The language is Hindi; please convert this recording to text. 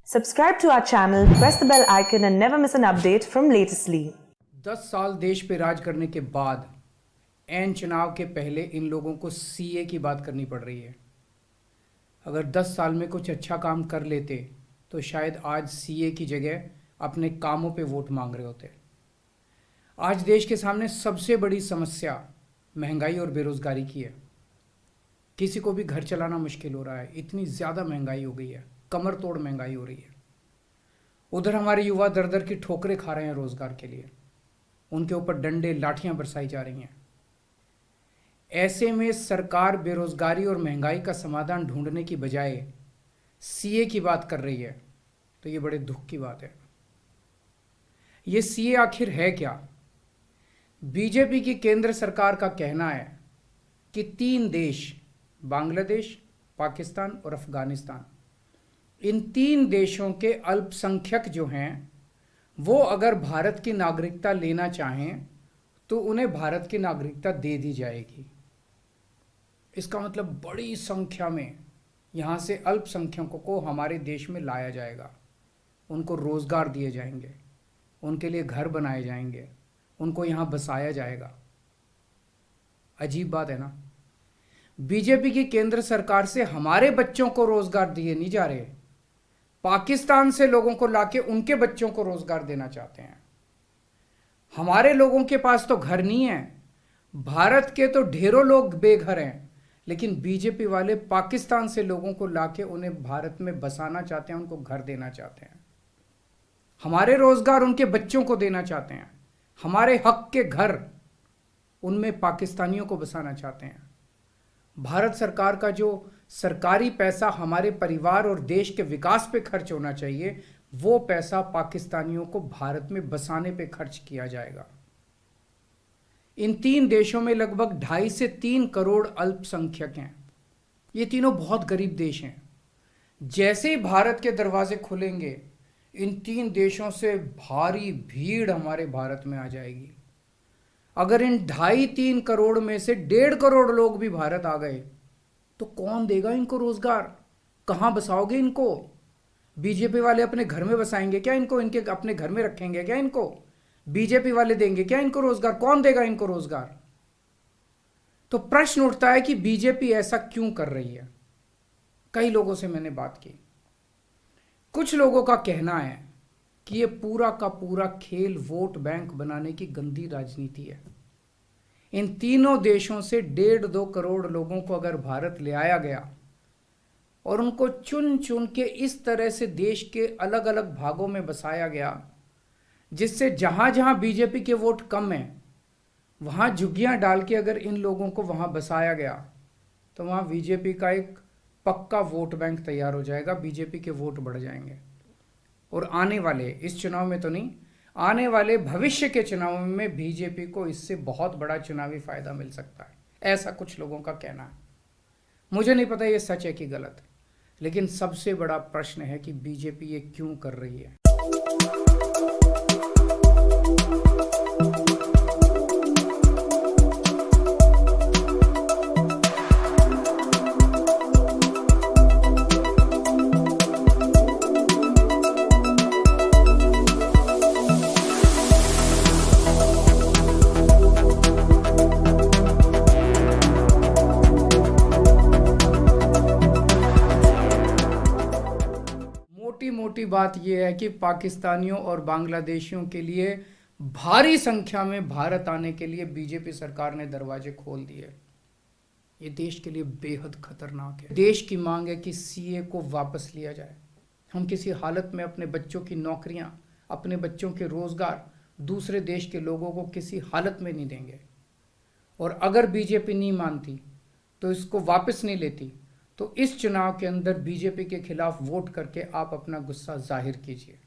Subscribe to our channel, press the bell icon and never miss an update from Latestly. 10 साल देश पे राज करने के बाद ऐन चुनाव के पहले इन लोगों को सीए की बात करनी पड़ रही है। अगर 10 साल में कुछ अच्छा काम कर लेते तो शायद आज सीए की जगह अपने कामों पे वोट मांग रहे होते। आज देश के सामने सबसे बड़ी समस्या महंगाई और बेरोजगारी की है। किसी को भी घर चलाना मुश्किल हो रहा है, इतनी ज़्यादा महंगाई हो गई है, कमर तोड़ महंगाई हो रही है। उधर हमारे युवा दर दर की ठोकरें खा रहे हैं रोजगार के लिए, उनके ऊपर डंडे लाठियां बरसाई जा रही हैं। ऐसे में सरकार बेरोजगारी और महंगाई का समाधान ढूंढने की बजाय सीए की बात कर रही है, तो ये बड़े दुख की बात है। ये सीए आखिर है क्या? बीजेपी की केंद्र सरकार का कहना है कि 3 देश, बांग्लादेश, पाकिस्तान और अफगानिस्तान, इन 3 देशों के अल्पसंख्यक जो हैं वो अगर भारत की नागरिकता लेना चाहें तो उन्हें भारत की नागरिकता दे दी जाएगी। इसका मतलब बड़ी संख्या में यहाँ से अल्पसंख्यकों को हमारे देश में लाया जाएगा, उनको रोज़गार दिए जाएंगे, उनके लिए घर बनाए जाएंगे, उनको यहाँ बसाया जाएगा। अजीब बात है ना। बीजेपी की केंद्र सरकार से हमारे बच्चों को रोज़गार दिए नहीं जा रहे, पाकिस्तान से लोगों को लाके उनके बच्चों को रोजगार देना चाहते हैं। हमारे लोगों के पास तो घर नहीं है, भारत के तो ढेरों लोग बेघर हैं, लेकिन बीजेपी वाले पाकिस्तान से लोगों को लाके उन्हें भारत में बसाना चाहते हैं, उनको घर देना चाहते हैं। हमारे रोजगार उनके बच्चों को देना चाहते हैं, हमारे हक के घर उनमें पाकिस्तानियों को बसाना चाहते हैं। भारत सरकार का जो सरकारी पैसा हमारे परिवार और देश के विकास पे खर्च होना चाहिए, वो पैसा पाकिस्तानियों को भारत में बसाने पे खर्च किया जाएगा। इन 3 देशों में लगभग 2.5 से 3 करोड़ अल्पसंख्यक हैं। ये तीनों बहुत गरीब देश हैं। जैसे ही भारत के दरवाजे खुलेंगे, इन 3 देशों से भारी भीड़ हमारे भारत में आ जाएगी। अगर इन 2.5-3 करोड़ में से 1.5 करोड़ लोग भी भारत आ गए तो कौन देगा इनको रोजगार? कहाँ बसाओगे इनको? बीजेपी वाले अपने घर में बसाएंगे क्या इनको? इनके अपने घर में रखेंगे क्या इनको? बीजेपी वाले देंगे क्या इनको रोजगार? कौन देगा इनको रोजगार? तो प्रश्न उठता है कि बीजेपी ऐसा क्यों कर रही है। कई लोगों से मैंने बात की, कुछ लोगों का कहना है कि ये पूरा का पूरा खेल वोट बैंक बनाने की गंदी राजनीति है। इन तीनों देशों से 1.5-2 करोड़ लोगों को अगर भारत ले आया गया और उनको चुन चुन के इस तरह से देश के अलग अलग भागों में बसाया गया, जिससे जहां जहां बीजेपी के वोट कम हैं वहां झुग्गियां डाल के अगर इन लोगों को वहां बसाया गया तो वहां बीजेपी का एक पक्का वोट बैंक तैयार हो जाएगा, बीजेपी के वोट बढ़ जाएंगे। और आने वाले इस चुनाव में तो नहीं, आने वाले भविष्य के चुनाव में बीजेपी को इससे बहुत बड़ा चुनावी फायदा मिल सकता है, ऐसा कुछ लोगों का कहना है। मुझे नहीं पता ये सच है कि गलत, लेकिन सबसे बड़ा प्रश्न है कि बीजेपी ये क्यों कर रही है। मोटी बात यह है कि पाकिस्तानियों और बांग्लादेशियों के लिए भारी संख्या में भारत आने के लिए बीजेपी सरकार ने दरवाजे खोल दिए। ये देश के लिए बेहद खतरनाक है। देश की मांग है कि सीए को वापस लिया जाए। हम किसी हालत में अपने बच्चों की नौकरियां, अपने बच्चों के रोजगार दूसरे देश के लोगों को किसी हालत में नहीं देंगे। और अगर बीजेपी नहीं मानती तो इसको वापस नहीं लेती, तो इस चुनाव के अंदर बीजेपी के खिलाफ वोट करके आप अपना गुस्सा जाहिर कीजिए।